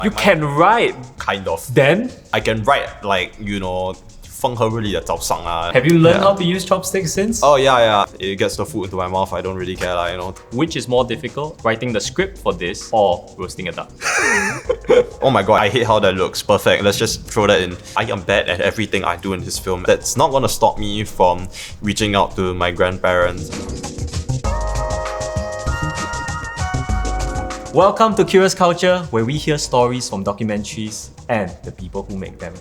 You can write. Kind of. Then? I can write like, 风和日丽的早上啊. Have you learned how to use chopsticks since? Oh yeah. It gets the food into my mouth. I don't really care, Which is more difficult, writing the script for this or roasting a duck? Oh my god, I hate how that looks. Perfect. Let's just throw that in. I am bad at everything I do in this film. That's not gonna stop me from reaching out to my grandparents. Welcome to Qrious Culture, where we hear stories from documentaries and the people who make them.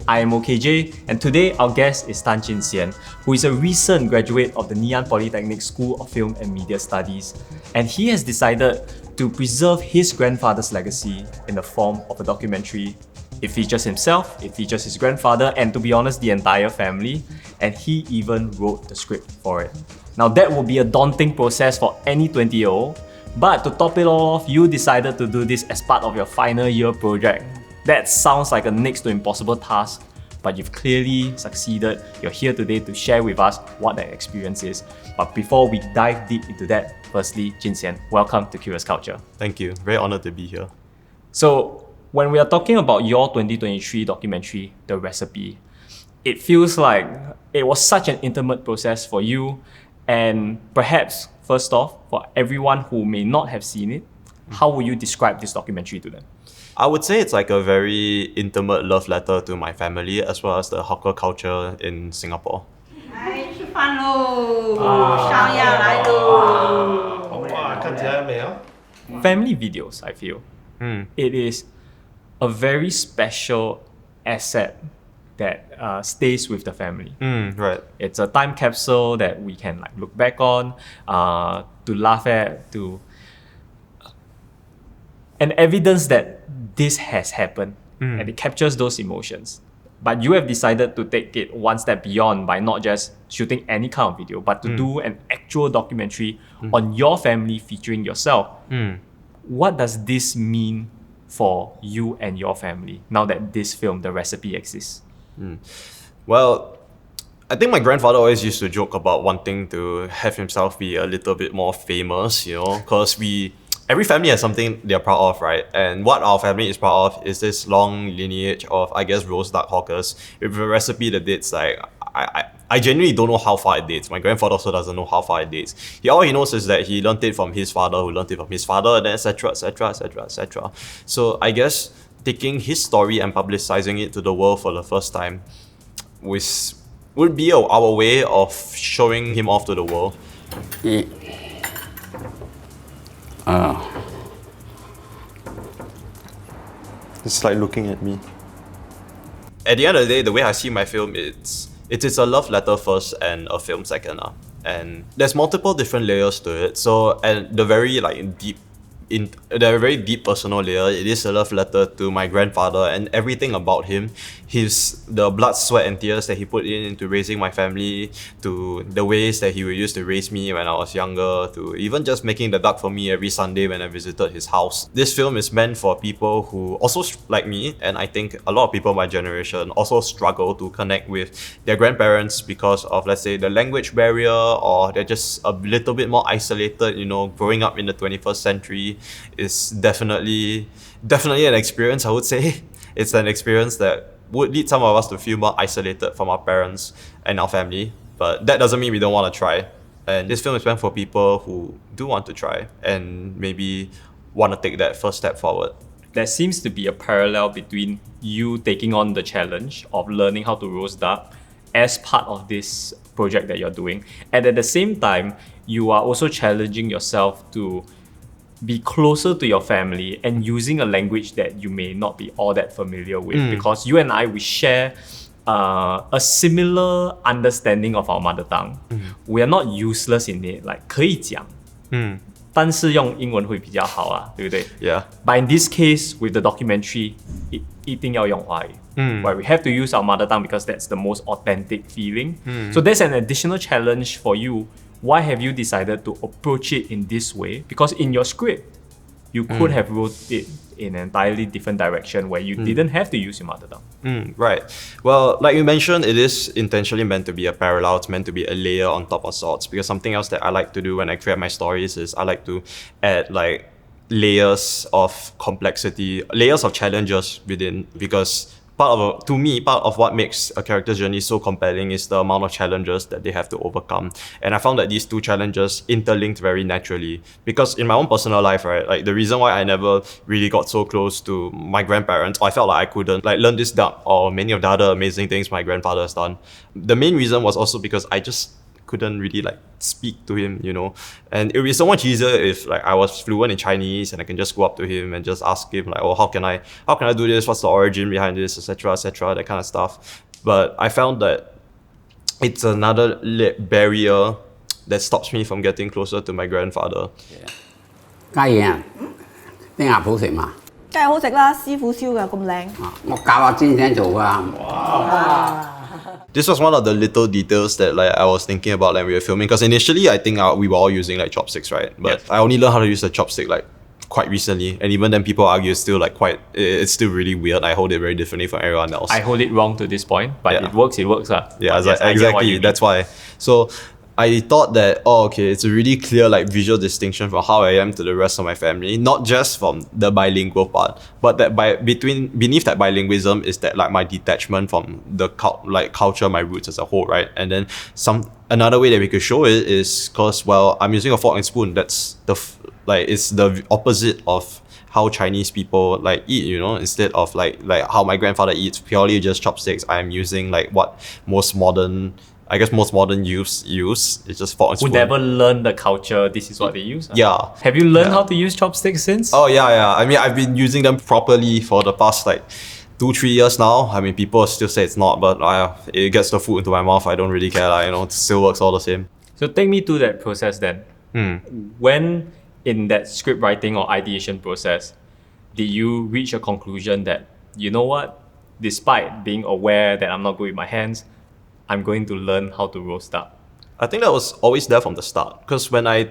I am OKJ, and today our guest is Tan Chin Hsien, who is a recent graduate of the Ngee Ann Polytechnic School of Film and Media Studies, and he has decided to preserve his grandfather's legacy in the form of a documentary. It features himself, it features his grandfather, and to be honest, the entire family, and he even wrote the script for it. Now that will be a daunting process for any 20-year-old, but to top it all off, you decided to do this as part of your final year project. That sounds like a next to impossible task, but you've clearly succeeded. You're here today to share with us what that experience is. But before we dive deep into that, firstly, Chin Hsien, welcome to Qrious Culture. Thank you. Very honored to be here. So, when we are talking about your 2023 documentary, The Recipe, it feels like it was such an intimate process for you, and perhaps, first off, for everyone who may not have seen it, how would you describe this documentary to them? I would say it's like a very intimate love letter to my family as well as the hawker culture in Singapore. 来吃饭喽！上呀来喽！哇，看起来美啊！ Family videos, I feel, it is a very special asset that stays with the family. Right. It's a time capsule that we can look back on, to laugh at, and evidence that this has happened, and it captures those emotions. But you have decided to take it one step beyond by not just shooting any kind of video, but to do an actual documentary on your family featuring yourself. What does this mean for you and your family now that this film, The Recipe, exists? Well, I think my grandfather always used to joke about wanting to have himself be a little bit more famous, because every family has something they're proud of, right? And what our family is proud of is this long lineage of, I guess, roast duck hawkers. With a recipe that dates I genuinely don't know how far it dates. My grandfather also doesn't know how far it dates. All he knows is that he learned it from his father, who learned it from his father, and then etc. So I guess taking his story and publicizing it to the world for the first time would be our way of showing him off to the world. It's like looking at me. At the end of the day, the way I see my film, it's a love letter first and a film second. And there's multiple different layers to it. So, and the very very deep personal layer, it is a love letter to my grandfather and everything about him. The blood, sweat and tears that he put into raising my family, to the ways that he would use to raise me when I was younger, to even just making the duck for me every Sunday when I visited his house. This film is meant for people who also, like me, and I think a lot of people my generation also struggle to connect with their grandparents because of, let's say, the language barrier, or they're just a little bit more isolated. Growing up in the 21st century is definitely an experience, I would say. It's an experience that would lead some of us to feel more isolated from our parents and our family, but that doesn't mean we don't want to try. And this film is meant for people who do want to try and maybe want to take that first step forward. There seems to be a parallel between you taking on the challenge of learning how to roast duck as part of this project that you're doing, and at the same time, you are also challenging yourself to be closer to your family and using a language that you may not be all that familiar with, because you and I, we share a similar understanding of our mother tongue. We are not useless in it, 可以讲，但是用英文会比较好啊，对不对？ Yeah. But in this case, with the documentary, 一定要用华语。Where we have to use our mother tongue because that's the most authentic feeling. So there's an additional challenge for you. Why have you decided to approach it in this way? Because in your script, you could have wrote it in an entirely different direction where you didn't have to use your mother tongue. Right. Well, like you mentioned, it is intentionally meant to be a parallel. It's meant to be a layer on top of sorts. Because something else that I like to do when I create my stories is I like to add layers of complexity, layers of challenges within, because part of what makes a character's journey so compelling is the amount of challenges that they have to overcome. And I found that these two challenges interlinked very naturally. Because in my own personal life, right, like the reason why I never really got so close to my grandparents, or I felt like I couldn't like learn this duck or many of the other amazing things my grandfather has done. The main reason was also because I just couldn't really like speak to him, you know. And it would be so much easier if like I was fluent in Chinese and I can just go up to him and just ask him like, oh, how can I do this? What's the origin behind this, etc., that kind of stuff. But I found that it's another barrier that stops me from getting closer to my grandfather. 家燕啊，啲鴨好食嘛？梗係好食啦，師傅燒嘅咁靚。我教阿詹先做㗎。 This was one of the little details that like I was thinking about when we were filming, because initially I think we were all using like chopsticks, right? But I only learned how to use the chopstick like quite recently, and even then people argue it's still like it's still really weird. I hold it very differently from everyone else. I hold it wrong to this point, but it works. Yeah, exactly. That's why. So I thought that, it's a really clear like visual distinction from how I am to the rest of my family, not just from the bilingual part, but that beneath that bilingualism is that like my detachment from the culture, my roots as a whole, right? And then another way that we could show it is because, well, I'm using a fork and spoon. That's it's the opposite of how Chinese people like eat, you know. Instead of like how my grandfather eats, purely just chopsticks, I'm using like what most modern youths use. It's just fork and spoon. Who never learn the culture, this is what they use? Yeah. Have you learned how to use chopsticks since? Oh yeah. I mean, I've been using them properly for the past like 2-3 years now. I mean, people still say it's not, but it gets the food into my mouth. I don't really care, you know, it still works all the same. So take me through that process then. When in that script writing or ideation process, did you reach a conclusion that, you know what, despite being aware that I'm not good with my hands, I'm going to learn how to roast duck? I think that was always there from the start. Because when I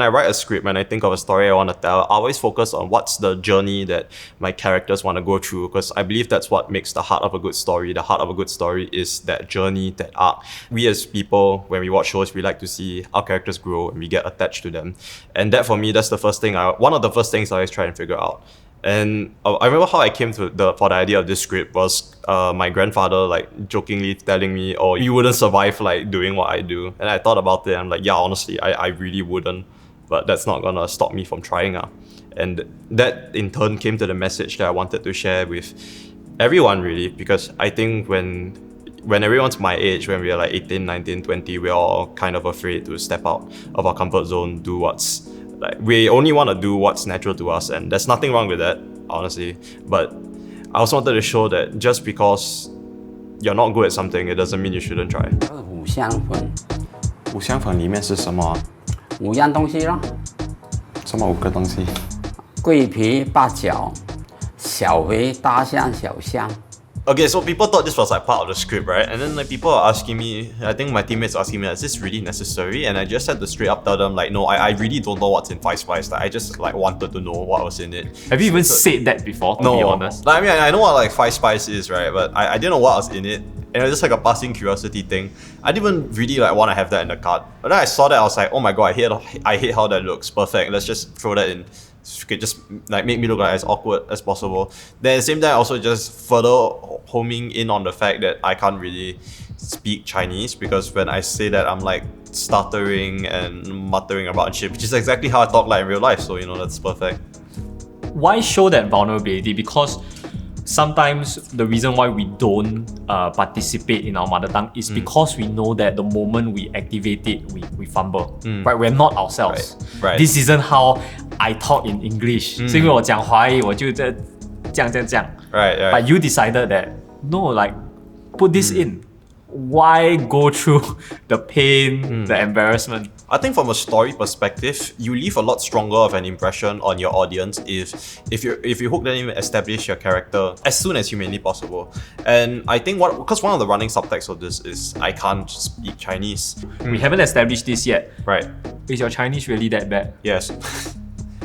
write a script, when I think of a story I want to tell, I always focus on what's the journey that my characters want to go through. Because I believe that's what makes the heart of a good story. The heart of a good story is that journey, that arc. We as people, when we watch shows, we like to see our characters grow and we get attached to them. And that for me, that's the first thing. One of the first things I always try and figure out. And I remember how I came for the idea of this script was my grandfather like jokingly telling me, oh, you wouldn't survive like doing what I do. And I thought about it and I'm like, yeah, honestly, I really wouldn't. But that's not gonna stop me from trying. And that in turn came to the message that I wanted to share with everyone really, because I think when everyone's my age, when we're like 18, 19, 20, we're all kind of afraid to step out of our comfort zone, do what's like, we only want to do what's natural to us, and there's nothing wrong with that, honestly. But I also wanted to show that just because you're not good at something, it doesn't mean you shouldn't try. 五香粉，五香粉里面是什么？五样东西咯，什么5个东西？桂皮、八角、小茴、大香、小香。 Okay, so people thought this was like part of the script, right? And then like people are asking me, I think my teammates are asking me, is this really necessary? And I just had to straight up tell them like, no, I really don't know what's in Five Spice. Like, I just like wanted to know what was in it. Have you even said that before, to be honest? Like, I mean, I know what like Five Spice is, right? But I didn't know what was in it. And it was just like a passing curiosity thing. I didn't even really like want to have that in the cart. But then I saw that, I was like, oh my god, I hate how that looks. Perfect, let's just throw that in. Just like make me look like as awkward as possible. Then at the same time, also just further homing in on the fact that I can't really speak Chinese, because when I say that, I'm like stuttering and muttering about shit, which is exactly how I talk like in real life. So, you know, that's perfect. Why show that vulnerability? Because sometimes the reason why we don't participate in our mother tongue is because we know that the moment we activate it, we fumble. Right? We're not ourselves. Right. This isn't how I talk in English. 是因为我讲华语，我就这样。Right. But you decided that, no, like, put this in. Why go through the pain, the embarrassment? I think from a story perspective, you leave a lot stronger of an impression on your audience if you hook them in and establish your character as soon as humanly possible. And I think because one of the running subtext of this is I can't speak Chinese. We haven't established this yet. Right. Is your Chinese really that bad? Yes.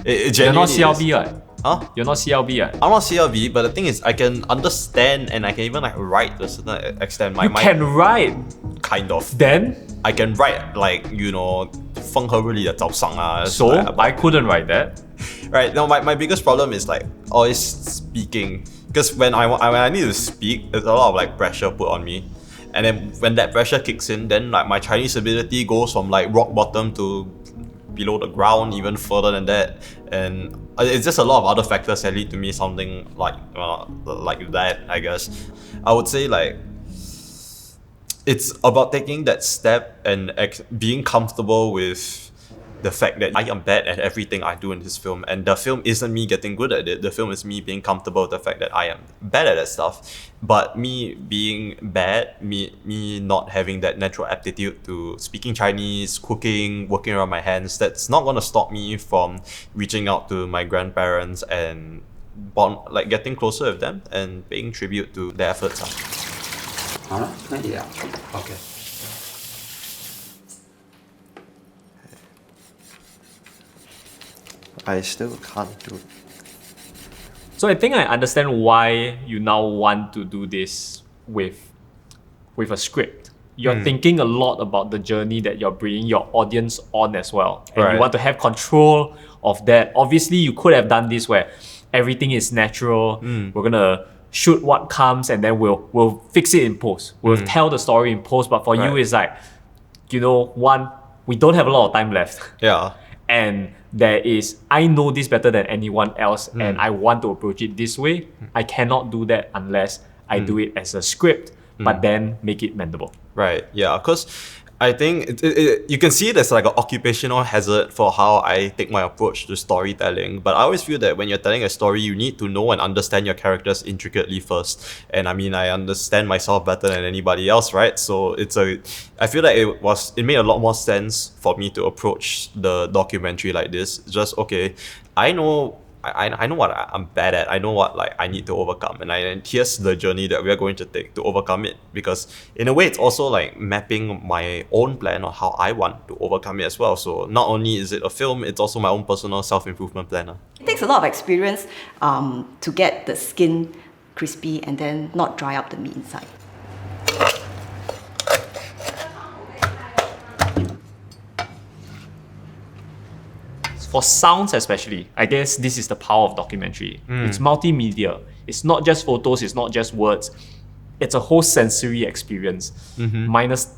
You're not CLB, right? Huh? You're not CLB, right? I'm not CLB, but the thing is, I can understand and I can even like write to a certain extent. You can write. Kind of. Then? I can write like, you know, 风和日丽的早上 So, I couldn't write that. Right. No, my biggest problem is like always speaking. Because when I need to speak, there's a lot of like pressure put on me. And then when that pressure kicks in, then like my Chinese ability goes from like rock bottom to below the ground, even further than that. And it's just a lot of other factors that lead to me sounding like that, I guess. I would say like it's about taking that step and being comfortable with the fact that I am bad at everything I do in this film, and the film isn't me getting good at it. The film is me being comfortable with the fact that I am bad at that stuff. But me being bad, me not having that natural aptitude to speaking Chinese, cooking, working around my hands, that's not gonna stop me from reaching out to my grandparents and like getting closer with them and paying tribute to their efforts. 好了，可以了。OK。I still can't do it. So I think I understand why you now want to do this with a script. You're thinking a lot about the journey that you're bringing your audience on as well. And you Right. want to have control of that. Obviously, you could have done this where everything is natural. We're gonna shoot what comes and then we'll fix it in post. We'll tell the story in post. But for you, Right. it's like, one, we don't have a lot of time left. Yeah. And I know this better than anyone else, and I want to approach it this way. I cannot do that unless I do it as a script, but then make it mendable. Right, yeah, because I think you can see it as like an occupational hazard for how I take my approach to storytelling. But I always feel that when you're telling a story, you need to know and understand your characters intricately first. And I mean, I understand myself better than anybody else, right? So I feel like it made a lot more sense for me to approach the documentary like this. Just, okay, I know what I'm bad at. I know what like I need to overcome, and here's the journey that we are going to take to overcome it. Because in a way, it's also like mapping my own plan on how I want to overcome it as well. So not only is it a film, it's also my own personal self-improvement plan. It takes a lot of experience to get the skin crispy and then not dry up the meat inside. For sounds especially, I guess this is the power of documentary. It's multimedia. It's not just photos, it's not just words. It's a whole sensory experience, minus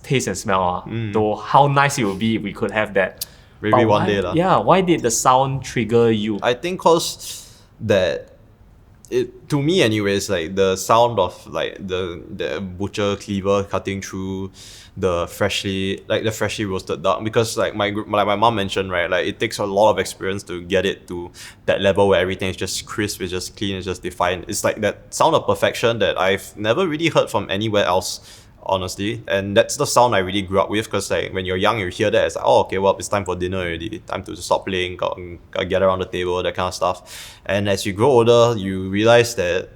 taste and smell. Though how nice it would be if we could have that. Maybe But one why- day. Yeah, why did the sound trigger you? I think cause that to me anyways, like the sound of like the butcher cleaver cutting through the freshly roasted duck, because like my mom mentioned, right, like it takes a lot of experience to get it to that level where everything is just crisp, it's just clean, it's just defined. It's like that sound of perfection that I've never really heard from anywhere else, honestly. And that's the sound I really grew up with, because like when you're young, you hear that, it's like, oh, okay, well, it's time for dinner already, time to stop playing, gotta get around the table, that kind of stuff. And as you grow older, you realize that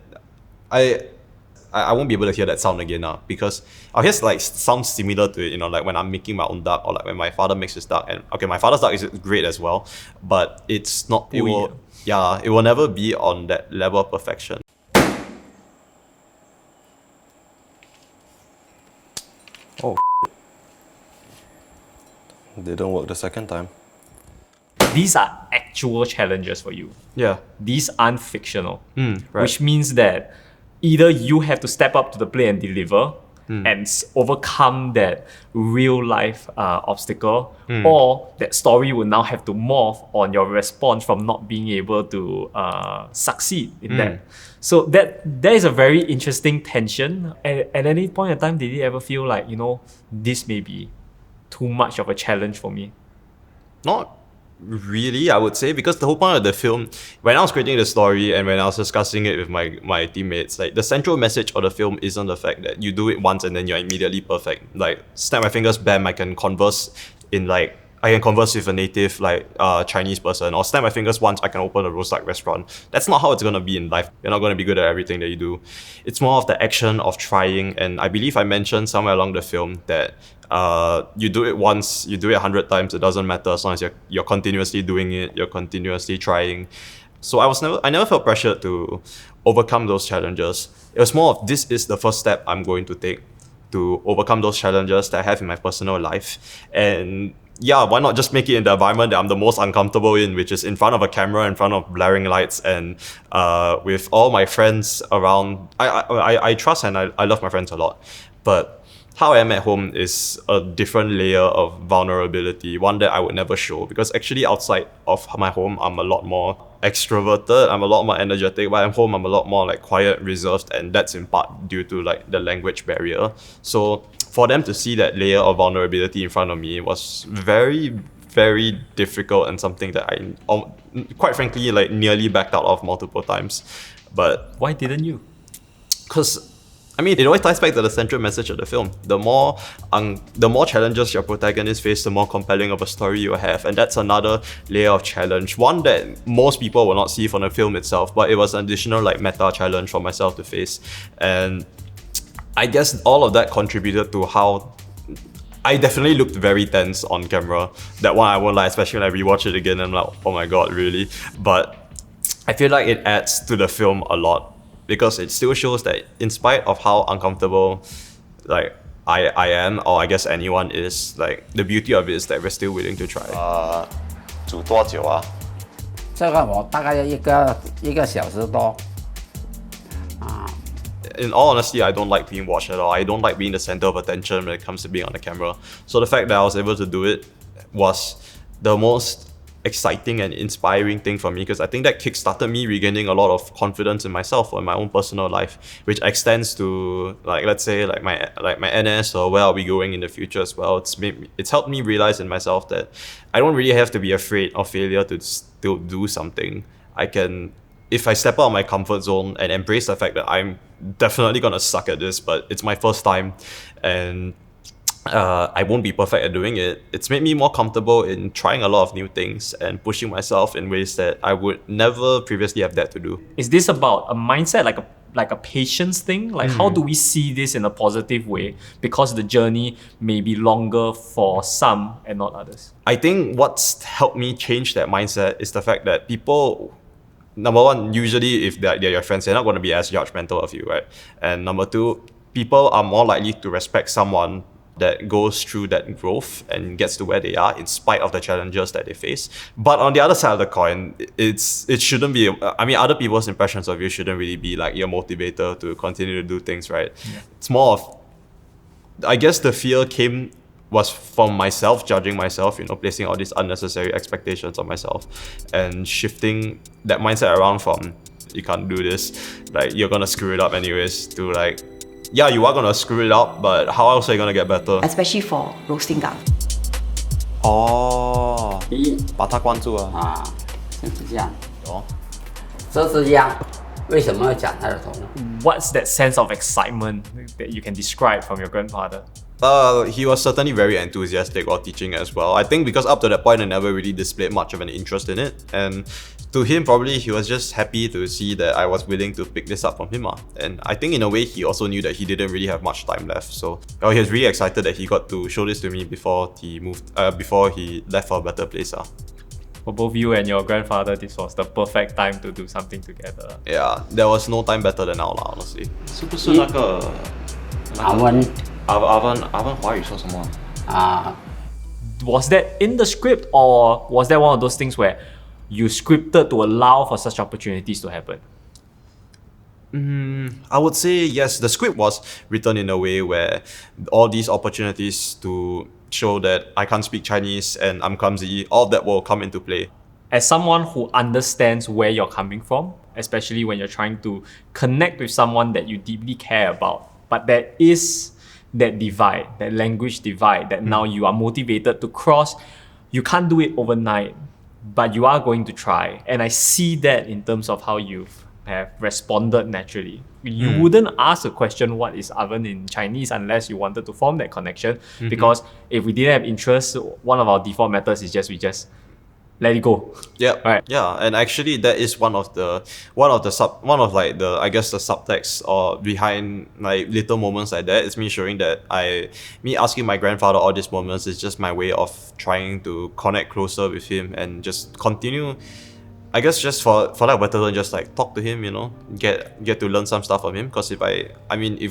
I won't be able to hear that sound again now, because I guess like sounds similar to it, like when I'm making my own duck, or like when my father makes his duck. And okay, my father's duck is great as well, but it's not, it will never be on that level of perfection. Oh, didn't work the second time. These are actual challenges for you. Yeah. These aren't fictional. Right. Which means that either you have to step up to the plate and deliver and overcome that real life obstacle, or that story will now have to morph on your response from not being able to succeed in that. So that is a very interesting tension. At any point in time, did you ever feel like, this may be too much of a challenge for me? Not really, I would say, because the whole point of the film, when I was creating the story and when I was discussing it with my teammates, like the central message of the film isn't the fact that you do it once and then you're immediately perfect. Like snap my fingers, bam, I can converse with a native Chinese person, or snap my fingers once, I can open a roast duck restaurant. That's not how it's gonna be in life. You're not gonna be good at everything that you do. It's more of the action of trying, and I believe I mentioned somewhere along the film that you do it once, you do it 100 times, it doesn't matter as long as you're continuously doing it, you're continuously trying. So I never felt pressured to overcome those challenges. It was more of, this is the first step I'm going to take to overcome those challenges that I have in my personal life. And yeah, why not just make it in the environment that I'm the most uncomfortable in, which is in front of a camera, in front of blaring lights, and with all my friends around. I trust and I love my friends a lot, but how I am at home is a different layer of vulnerability, one that I would never show, because actually outside of my home, I'm a lot more extroverted, I'm a lot more energetic, but at home, I'm a lot more like quiet, reserved, and that's in part due to like the language barrier. So for them to see that layer of vulnerability in front of me was very, very difficult, and something that I, quite frankly, like nearly backed out of multiple times. But Why didn't you? because I mean, it always ties back to the central message of the film. The more challenges your protagonist face, the more compelling of a story you have, and that's another layer of challenge. One that most people will not see from the film itself, but it was an additional like meta challenge for myself to face, and I guess all of that contributed to how I definitely looked very tense on camera. That one I won't lie, especially when I rewatch it again. I'm like, oh my god, really? But I feel like it adds to the film a lot, because it still shows that in spite of how uncomfortable like I am, or I guess anyone is, like the beauty of it is that we're still willing to try. 煮多久啊？这个我大概一个小时多。 In all honesty, I don't like being watched at all. I don't like being the center of attention when it comes to being on the camera. So the fact that I was able to do it was the most exciting and inspiring thing for me, because I think that kickstarted me regaining a lot of confidence in myself or in my own personal life, which extends to like, let's say like my NS, or where are we going in the future as well. It's helped me realize in myself that I don't really have to be afraid of failure to still do something. I can, if I step out of my comfort zone and embrace the fact that I'm definitely gonna suck at this, but it's my first time, and I won't be perfect at doing it. It's made me more comfortable in trying a lot of new things and pushing myself in ways that I would never previously have dared to do. Is this about a mindset, like a patience thing? Like how do we see this in a positive way? Because the journey may be longer for some and not others. I think what's helped me change that mindset is the fact that people, number one, usually if they're your friends, they're not going to be as judgmental of you, right? And number two, people are more likely to respect someone that goes through that growth and gets to where they are in spite of the challenges that they face. But on the other side of the coin, it shouldn't be, I mean, other people's impressions of you shouldn't really be like your motivator to continue to do things, right? Yeah. It's more of, I guess the fear was from myself, judging myself, placing all these unnecessary expectations on myself, and shifting that mindset around from, you can't do this, like you're gonna screw it up anyways, to like, yeah, you are gonna screw it up, but how else are you gonna get better? Especially for roasting duck. 哦，把它关注啊。啊，像是这样。哦，这样，为什么要讲它的头呢？ What's that sense of excitement that you can describe from your grandfather? He was certainly very enthusiastic while teaching as well. I think because up to that point, I never really displayed much of an interest in it. And to him, probably he was just happy to see that I was willing to pick this up from him. And I think in a way, he also knew that he didn't really have much time left. So he was really excited that he got to show this to me before he left for a better place. For both you and your grandfather, this was the perfect time to do something together. Yeah, there was no time better than now, honestly. 是不是那个阿温阿温华语说什么？啊， Was that in the script, or was that one of those things where you scripted to allow for such opportunities to happen? I would say yes, the script was written in a way where all these opportunities to show that I can't speak Chinese and I'm clumsy, all of that will come into play. As someone who understands where you're coming from, especially when you're trying to connect with someone that you deeply care about, but there is that divide, that language divide, that now you are motivated to cross. You can't do it overnight, but you are going to try. And I see that in terms of how you have responded naturally. You wouldn't ask a question, what is oven in Chinese, unless you wanted to form that connection. Because if we didn't have interest, one of our default methods is we just let it go. Yeah, right. Yeah, and actually that is one of the subtext or behind like little moments like that. It's me showing that me asking my grandfather all these moments is just my way of trying to connect closer with him and just continue I guess just for like better than just like talk to him, you know, get to learn some stuff from him. Because if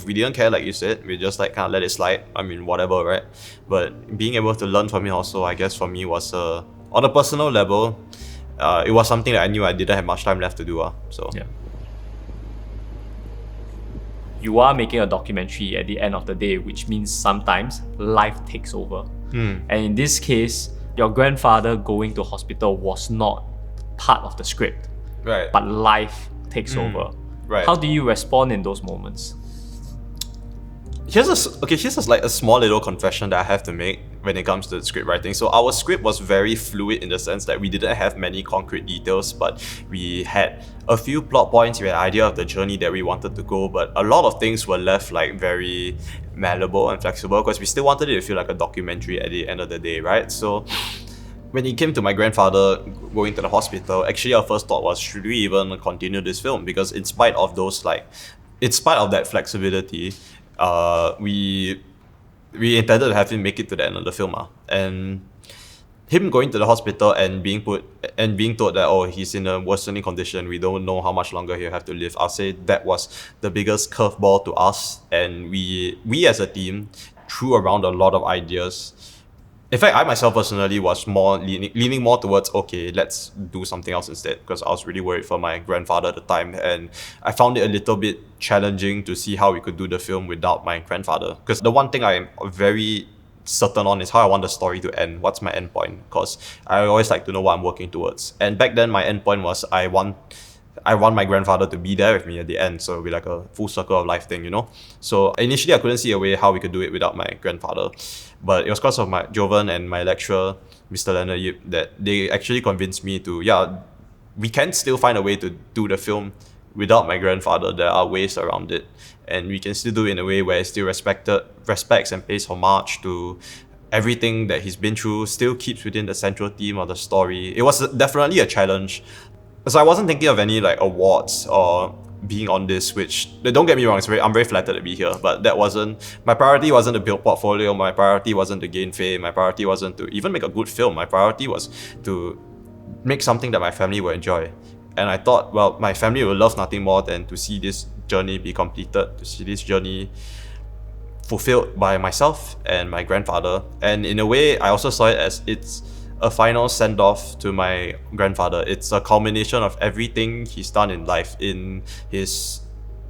we didn't care, like you said, we just like kind of let it slide. I mean, whatever, right? But being able to learn from him also, I guess for me was on a personal level, it was something that I knew I didn't have much time left to do. So Yeah. You are making a documentary at the end of the day, which means sometimes life takes over. And in this case, your grandfather going to hospital was not part of the script, right. but life takes over. Right. How do you respond in those moments? Here's a small little confession that I have to make when it comes to script writing. So our script was very fluid in the sense that we didn't have many concrete details, but we had a few plot points, we had an idea of the journey that we wanted to go, but a lot of things were left like very malleable and flexible because we still wanted it to feel like a documentary at the end of the day, right? So when it came to my grandfather going to the hospital, actually our first thought was, should we even continue this film? Because in spite of that flexibility, we intended to have him make it to the end of the film. And him going to the hospital and being told that he's in a worsening condition, we don't know how much longer he'll have to live. I'll say that was the biggest curveball to us, and we as a team threw around a lot of ideas. In fact, I myself personally was more leaning more towards, okay, let's do something else instead, because I was really worried for my grandfather at the time, and I found it a little bit challenging to see how we could do the film without my grandfather. Because the one thing I'm very certain on is how I want the story to end. What's my end point? Because I always like to know what I'm working towards. And back then, my end point was I want my grandfather to be there with me at the end, so it'll be like a full circle of life thing, you know? So initially I couldn't see a way how we could do it without my grandfather. But it was because of my Jovan and my lecturer, Mr. Leonard Yip, that they actually convinced me to, we can still find a way to do the film without my grandfather. There are ways around it. And we can still do it in a way where it still respects and pays homage to everything that he's been through, still keeps within the central theme of the story. It was definitely a challenge. So I wasn't thinking of any like awards or being on this, which, don't get me wrong, I'm very flattered to be here, but my priority wasn't to build portfolio, my priority wasn't to gain fame, my priority wasn't to even make a good film, my priority was to make something that my family will enjoy. And I thought, well, my family will love nothing more than to see this journey be completed, to see this journey fulfilled by myself and my grandfather. And in a way, I also saw it as it's a final send-off to my grandfather. It's a culmination of everything he's done in life. In his,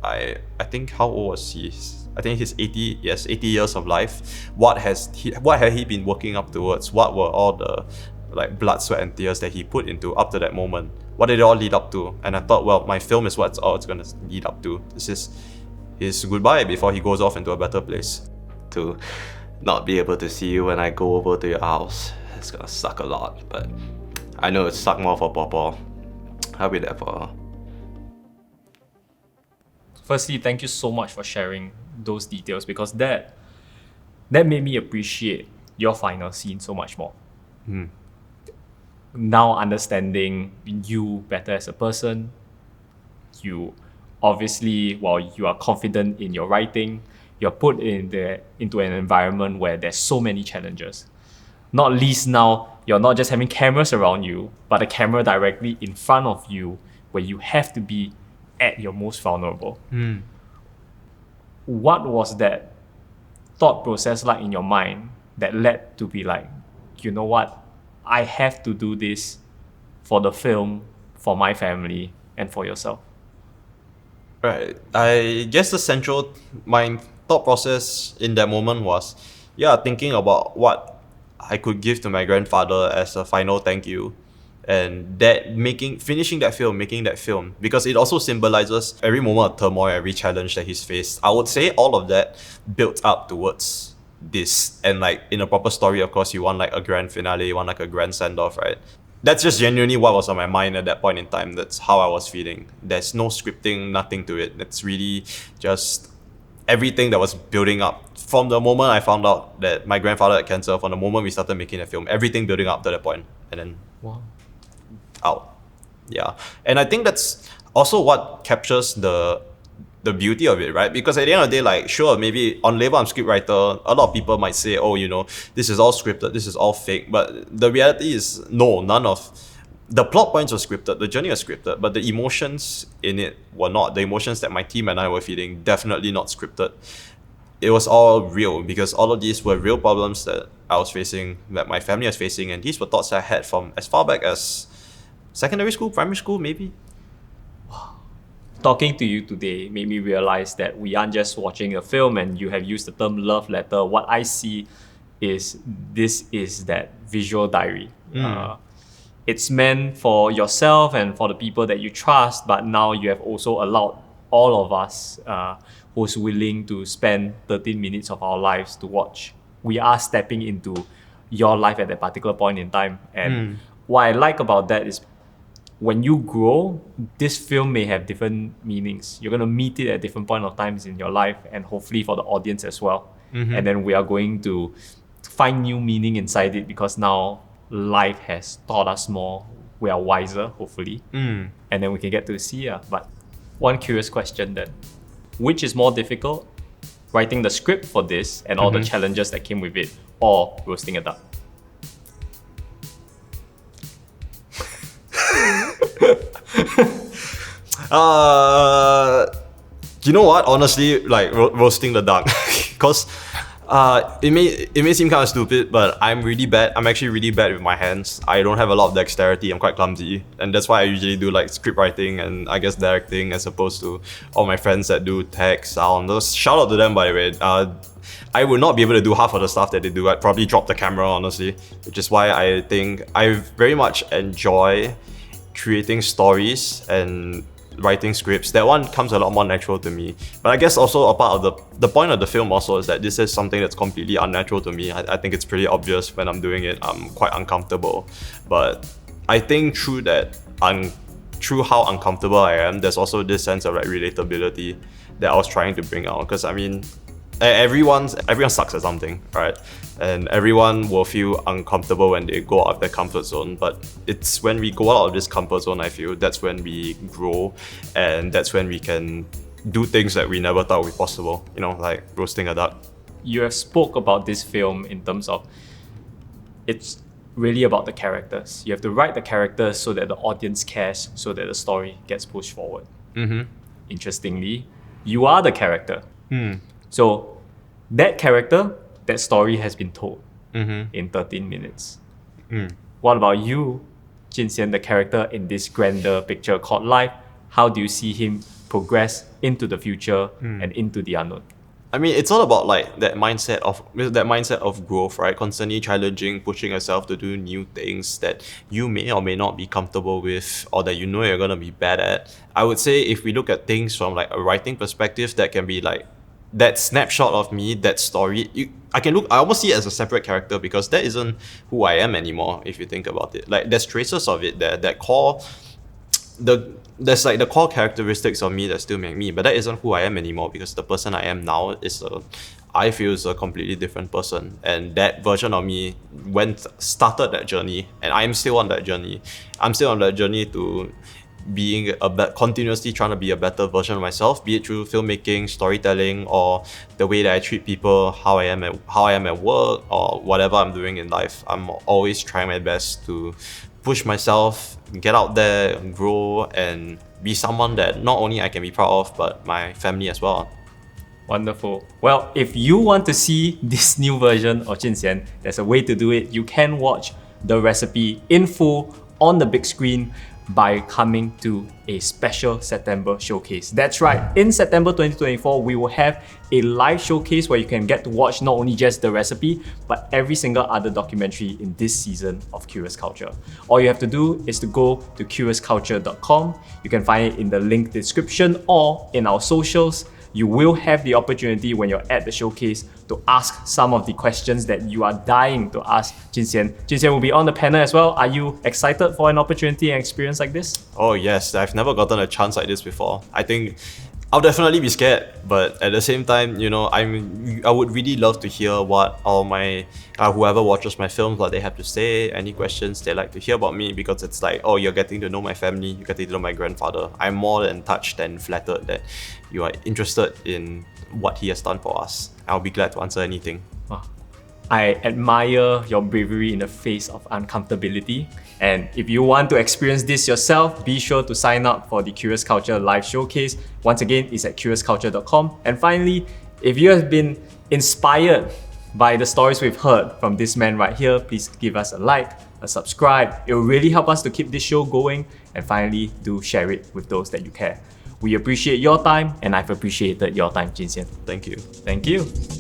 I think, how old was he? I think his 80 years of life. What had he been working up towards? What were all the like blood, sweat and tears that he put into up to that moment? What did it all lead up to? And I thought, well, my film is what it's going to lead up to. This is his goodbye before he goes off into a better place. To not be able to see you when I go over to your house, it's gonna suck a lot, but I know it suck more for Papa. I'll be there for her. Firstly, thank you so much for sharing those details, because that made me appreciate your final scene so much more. Now understanding you better as a person, you obviously, while you are confident in your writing, you're put into an environment where there's so many challenges. Not least now, you're not just having cameras around you, but a camera directly in front of you where you have to be at your most vulnerable. What was that thought process like in your mind that led to be like, you know what, I have to do this for the film, for my family, and for yourself? Right. I guess my thought process in that moment was, thinking about what I could give to my grandfather as a final thank you, and finishing that film, making that film, because it also symbolizes every moment of turmoil, every challenge that he's faced. I would say all of that built up towards this, and like in a proper story, of course, you want like a grand finale, you want like a grand send-off, right? That's just genuinely what was on my mind at that point in time. That's how I was feeling. There's no scripting, nothing to it. It's really just everything that was building up from the moment I found out that my grandfather had cancer, from the moment we started making the film, everything building up to that point, and then out. Yeah. And I think that's also what captures the beauty of it, right? Because at the end of the day, like, sure, maybe on label I'm scriptwriter, a lot of people might say, oh, this is all scripted, this is all fake. But the reality is, no, none of the plot points were scripted, the journey was scripted, but the emotions in it were not. The emotions that my team and I were feeling, definitely not scripted. It was all real, because all of these were real problems that I was facing, that my family was facing, and these were thoughts I had from as far back as secondary school, primary school, maybe. Talking to you today made me realize that we aren't just watching a film, and you have used the term love letter. What I see is this is that visual diary. It's meant for yourself and for the people that you trust, but now you have also allowed all of us who's willing to spend 13 minutes of our lives to watch. We are stepping into your life at that particular point in time. And what I like about that is when you grow, this film may have different meanings. You're going to meet it at different point of times in your life, and hopefully for the audience as well. And then we are going to find new meaning inside it, because now life has taught us more. We are wiser, hopefully. And then we can get to see. But one curious question then. Which is more difficult? Writing the script for this and all the challenges that came with it, or roasting a duck? You know what? Honestly, like roasting the duck, because it may seem kind of stupid, but I'm really bad. I'm actually really bad with my hands. I don't have a lot of dexterity. I'm quite clumsy, and that's why I usually do like script writing and I guess directing, as opposed to all my friends that do tech, sound. Shout out to them, by the way. I would not be able to do half of the stuff that they do. I'd probably drop the camera, honestly, which is why I think I very much enjoy creating stories and writing scripts. That one comes a lot more natural to me. But I guess also a part of the point of the film also is that this is something that's completely unnatural to me. I think it's pretty obvious when I'm doing it. I'm quite uncomfortable. But I think through how uncomfortable I am, there's also this sense of like relatability that I was trying to bring out. Because I mean, everyone sucks at something, right? And everyone will feel uncomfortable when they go out of their comfort zone. But it's when we go out of this comfort zone, I feel, that's when we grow, and that's when we can do things that we never thought would be possible, you know, like roasting a duck. You have spoke about this film in terms of it's really about the characters. You have to write the characters so that the audience cares, so that the story gets pushed forward. Interestingly, you are the character. So that character, that story has been told in 13 minutes. What about you, Chin Hsien, the character in this grander picture called life? How do you see him progress into the future and into the unknown? I mean, it's all about like that mindset of growth, right? Constantly challenging, pushing yourself to do new things that you may or may not be comfortable with, or that you know you're gonna be bad at. I would say if we look at things from like a writing perspective, that can be like that snapshot of me, that story. I almost see it as a separate character, because that isn't who I am anymore. If you think about it, like there's traces of it there, there's like the core characteristics of me that still make me, but that isn't who I am anymore, because the person I am now I feel is a completely different person. And that version of me started that journey, and I'm still on that journey. I'm still on that journey to being continuously trying to be a better version of myself, be it through filmmaking, storytelling, or the way that I treat people, how I am at work, or whatever I'm doing in life. I'm always trying my best to push myself, get out there, and grow, and be someone that not only I can be proud of, but my family as well. Wonderful. Well, if you want to see this new version of Chin Hsien, there's a way to do it. You can watch the recipe in full on the big screen by coming to a special September showcase. That's right, in September 2024, we will have a live showcase where you can get to watch not only just the recipe, but every single other documentary in this season of Qrious Culture. All you have to do is to go to QuriousCulture.com. You can find it in the link description or in our socials. You will have the opportunity when you're at the showcase to ask some of the questions that you are dying to ask Chin Hsien. Chin Hsien will be on the panel as well. Are you excited for an opportunity and experience like this? Oh yes, I've never gotten a chance like this before. I think I'll definitely be scared, but at the same time, you know, I would really love to hear what all my whoever watches my films, what they have to say, any questions they like to hear about me, because it's like, oh, you're getting to know my family, you're getting to know my grandfather. I'm more than touched and flattered that you are interested in what he has done for us. I'll be glad to answer anything. I admire your bravery in the face of uncomfortability. And if you want to experience this yourself, be sure to sign up for the Qrious Culture live showcase. Once again, it's at QuriousCulture.com. And finally, if you have been inspired by the stories we've heard from this man right here, please give us a like, a subscribe. It will really help us to keep this show going. And finally, do share it with those that you care. We appreciate your time, and I've appreciated your time, Chin Hsien. Thank you. Thank you.